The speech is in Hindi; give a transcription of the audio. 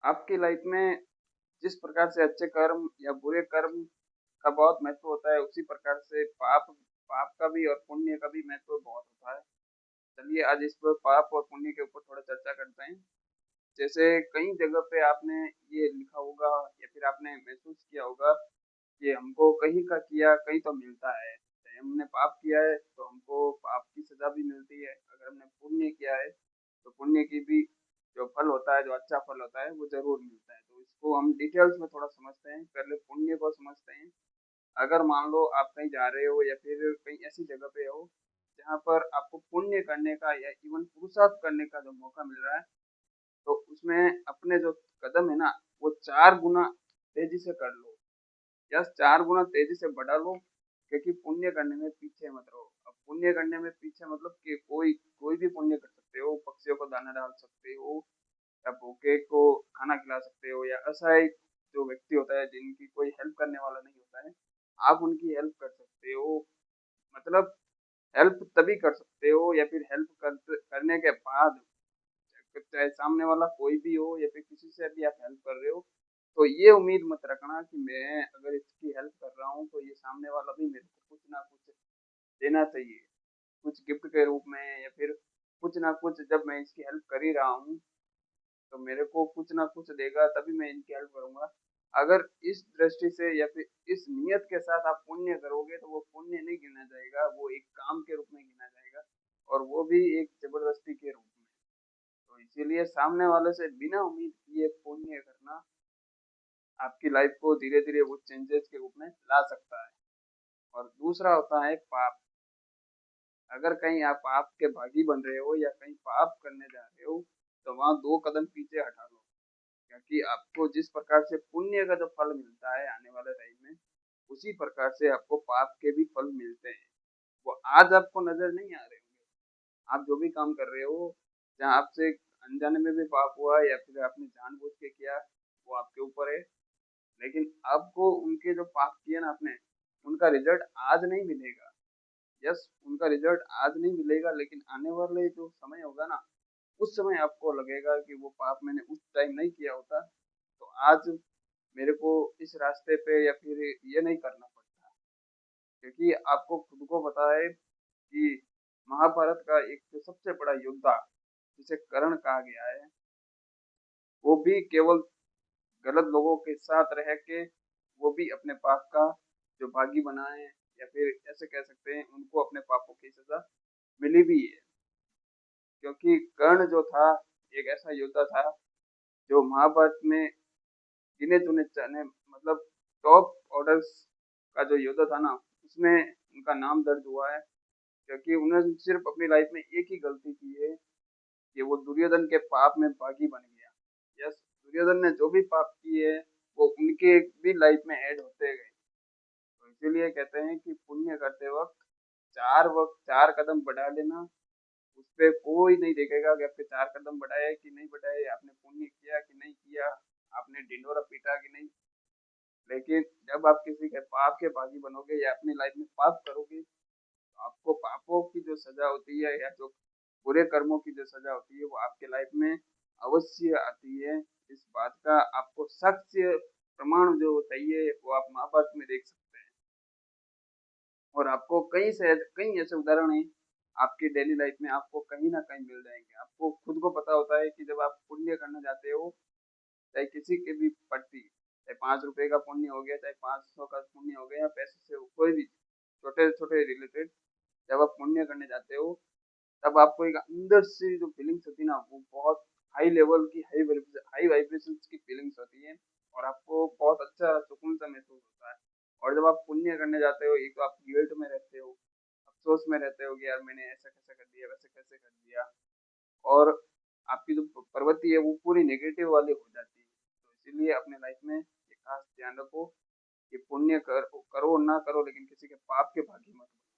आपकी लाइफ में जिस प्रकार से अच्छे कर्म या बुरे कर्म का बहुत महत्व होता है, उसी प्रकार से पाप पाप का भी और पुण्य का भी महत्व बहुत होता है। चलिए आज इस पर पाप और पुण्य के ऊपर थोड़ा चर्चा करते हैं। जैसे कई जगह पे आपने ये लिखा होगा या फिर आपने महसूस किया होगा कि हमको कहीं का किया कहीं तो मिलता है। चाहे हमने पाप किया है तो हमको पाप की सजा भी मिलती है, अगर हमने पुण्य किया है तो पुण्य की भी जो फल होता है, जो अच्छा फल होता है वो जरूर मिलता है। तो इसको हम डिटेल्स में थोड़ा समझते हैं, पहले पुण्य को समझते हैं। अगर मान लो आप कहीं जा रहे हो या फिर कहीं ऐसी जगह पे हो जहाँ पर आपको पुण्य करने का या इवन पुरुषार्थ करने का जो मौका मिल रहा है, तो उसमें अपने जो कदम है ना वो 4 गुना तेजी से कर लो, या 4 गुना तेजी से बढ़ा लो। क्योंकि पुण्य करने में पीछे मत रहो। अब पुण्य करने में पीछे मतलब कि कोई कोई भी पुण्य कर सकते हो, पक्षियों को दाना डाल सकते हो या भूखे को खाना खिला सकते हो, या असहाय जो व्यक्ति होता है जिनकी कोई हेल्प करने वाला नहीं होता है, आप उनकी हेल्प कर सकते हो। मतलब हेल्प तभी कर सकते हो या फिर करने के बाद, चाहे सामने वाला कोई भी हो या फिर किसी से भी आप हेल्प कर रहे हो, तो ये उम्मीद मत रखना कि मैं अगर इसकी हेल्प कर रहा हूँ तो ये सामने वाला भी मेरे को कुछ ना कुछ देना चाहिए, कुछ गिफ्ट के रूप में या फिर कुछ ना कुछ। जब मैं इसकी हेल्प कर ही रहा हूँ तो मेरे को कुछ ना कुछ देगा तभी मैं इनकी हेल्प करूंगा। अगर इस दृष्टि से या फिर इस नियत के साथ आप पुण्य करोगे तो वो पुण्य नहीं गिना जाएगा, वो एक काम के रूप में गिना जाएगा, और वो भी एक जबरदस्ती के रूप में। तो इसीलिए सामने वाले से बिना उम्मीद किए पुण्य करना आपकी लाइफ को धीरे धीरे वो चेंजेस के रूप में ला सकता है। और दूसरा होता है पाप। अगर कहीं आप पाप के भागी बन रहे हो या कहीं पाप करने जा रहे हो तो वहां 2 कदम पीछे हटा लो। क्योंकि आपको जिस प्रकार से पुण्य का जो फल मिलता है आने वाले टाइम में, उसी प्रकार से आपको पाप के भी फल मिलते हैं। वो आज आपको नजर नहीं आ रहे होंगे। आप जो भी काम कर रहे हो, जहाँ आपसे अनजाने में भी पाप हुआ या फिर आपने जानबूझ के किया, वो आपके ऊपर है। लेकिन आपको उनके जो पाप किए ना आपने, उनका रिजल्ट आज नहीं मिलेगा। यस, उनका रिजल्ट आज नहीं मिलेगा, लेकिन आने वाले जो समय होगा ना, उस समय आपको लगेगा कि वो पाप मैंने उस टाइम नहीं किया होता तो आज मेरे को इस रास्ते पे या फिर ये नहीं करना पड़ता। क्योंकि आपको खुद को पता है कि महाभारत का एक जो सबसे बड़ा योद्धा जिसे कर्ण कहा गया है, वो भी केवल गलत लोगों के साथ रह के वो भी अपने पाप का जो भागी बना है, या फिर ऐसे कह सकते हैं उनको अपने पापों की सजा मिली भी है। क्योंकि कर्ण जो था एक ऐसा योद्धा था जो महाभारत में गिने चुने जाने मतलब टॉप ऑर्डर्स का जो योद्धा था ना, उसमें उनका नाम दर्ज हुआ है। क्योंकि उन्होंने सिर्फ अपनी लाइफ में एक ही गलती की है कि वो दुर्योधन के पाप में बागी बन गया। यस, दुर्योधन ने जो भी पाप किए वो उनके भी लाइफ में ऐड होते गए। तो इसीलिए कहते हैं कि पुण्य करते वक्त 4 कदम बढ़ा लेना। उस पे कोई नहीं देखेगा कि आपने 4 कदम बढ़ाए कि नहीं बढ़ाए, आपने पुण्य किया कि नहीं किया, आपने ढिंडोरा पीटा कि नहीं। लेकिन जब आप किसी के पाप के भागी बनोगे या अपनी लाइफ में पाप करोगे, तो आपको पापों की जो सजा होती है या जो बुरे कर्मों की जो सजा होती है वो आपके लाइफ में अवश्य आती है। इस बात का आपको सख्त प्रमाण जो चाहिए वो आप महाभारत में देख सकते हैं। और आपको कई ऐसे उदाहरण हैं आपकी डेली लाइफ में, आपको कहीं ना कहीं मिल जाएंगे। आपको खुद को पता होता है कि जब आप पुण्य करने जाते हो, चाहे किसी के भी प्रति, चाहे 5 रुपए का पुण्य हो गया, चाहे 500 का पुण्य हो गया, या पैसे से हो, कोई भी छोटे छोटे रिलेटेड, जब आप पुण्य करने जाते हो तब आपको एक अंदर से जो फीलिंग्स होती है ना, वो बहुत हाई लेवल की हाई वाइब्रेशन की फीलिंग्स होती है। और आपको बहुत अच्छा सुकून सा महसूस होता है। और जब आप पुण्य करने जाते हो, एक तो आप गिल्ट में रहते हो, अफसोस में रहते हो कि यार मैंने ऐसा कैसे कर दिया, वैसे कैसे कर दिया। और आपकी जो प्रवृत्ति है वो पूरी नेगेटिव वाली हो जाती है। तो इसीलिए अपने लाइफ में ये खास ध्यान रखो कि पुण्य करो ना करो, लेकिन किसी के पाप के भागी मत बनो।